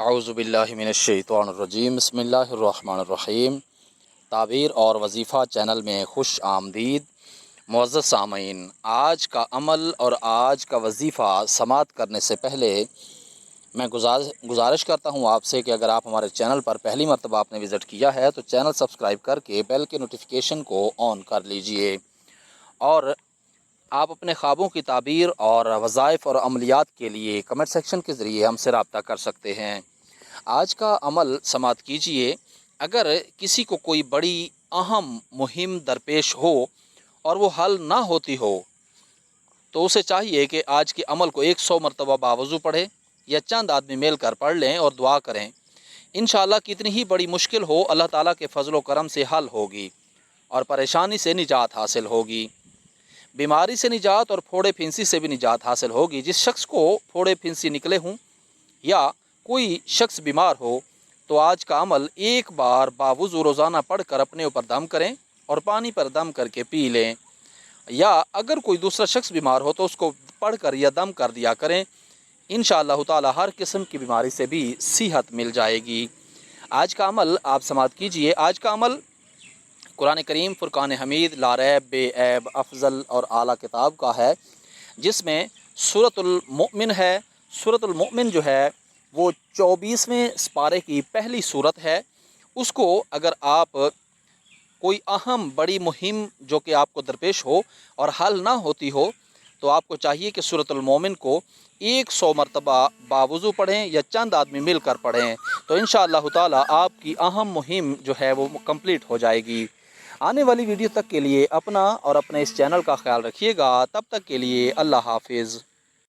اعوذ باللہ من الشیطان الرجیم بسم اللہ الرحمن الرحیم۔ تعبیر اور وظیفہ چینل میں خوش آمدید معزز سامعین۔ آج کا عمل اور آج کا وظیفہ سماعت کرنے سے پہلے میں گزارش کرتا ہوں آپ سے کہ اگر آپ ہمارے چینل پر پہلی مرتبہ آپ نے وزٹ کیا ہے تو چینل سبسکرائب کر کے بیل کے نوٹیفیکیشن کو آن کر لیجئے، اور آپ اپنے خوابوں کی تعبیر اور وظائف اور عملیات کے لیے کمنٹ سیکشن کے ذریعے ہم سے رابطہ کر سکتے ہیں۔ آج کا عمل سماعت کیجئے۔ اگر کسی کو کوئی بڑی اہم مہم درپیش ہو اور وہ حل نہ ہوتی ہو تو اسے چاہیے کہ آج کے عمل کو 100 مرتبہ باوضو پڑھے یا چند آدمی مل کر پڑھ لیں اور دعا کریں۔ انشاءاللہ کتنی ہی بڑی مشکل ہو اللہ تعالیٰ کے فضل و کرم سے حل ہوگی اور پریشانی سے نجات حاصل ہوگی، بیماری سے نجات اور پھوڑے پھنسی سے بھی نجات حاصل ہوگی۔ جس شخص کو پھوڑے پھنسی نکلے ہوں یا کوئی شخص بیمار ہو تو آج کا عمل ایک بار باوضو روزانہ پڑھ کر اپنے اوپر دم کریں اور پانی پر دم کر کے پی لیں، یا اگر کوئی دوسرا شخص بیمار ہو تو اس کو پڑھ کر یا دم کر دیا کریں۔ انشاءاللہ تعالی ہر قسم کی بیماری سے بھی صحت مل جائے گی۔ آج کا عمل آپ سماعت کیجئے۔ آج کا عمل قرآن کریم فرقان حمید لاریب بے عیب افضل اور اعلیٰ کتاب کا ہے، جس میں سورۃ المؤمن ہے۔ سورۃ المؤمن جو ہے وہ 24ویں سپارے کی پہلی سورت ہے۔ اس کو اگر آپ کوئی اہم بڑی مہم جو کہ آپ کو درپیش ہو اور حل نہ ہوتی ہو تو آپ کو چاہیے کہ سورۃ المؤمن کو 100 مرتبہ باوضو پڑھیں یا چند آدمی مل کر پڑھیں، تو انشاءاللہ تعالی آپ کی اہم مہم جو ہے وہ کمپلیٹ ہو جائے گی۔ آنے والی ویڈیو تک کے لیے اپنا اور اپنے اس چینل کا خیال رکھیے گا۔ تب تک کے لیے اللہ حافظ۔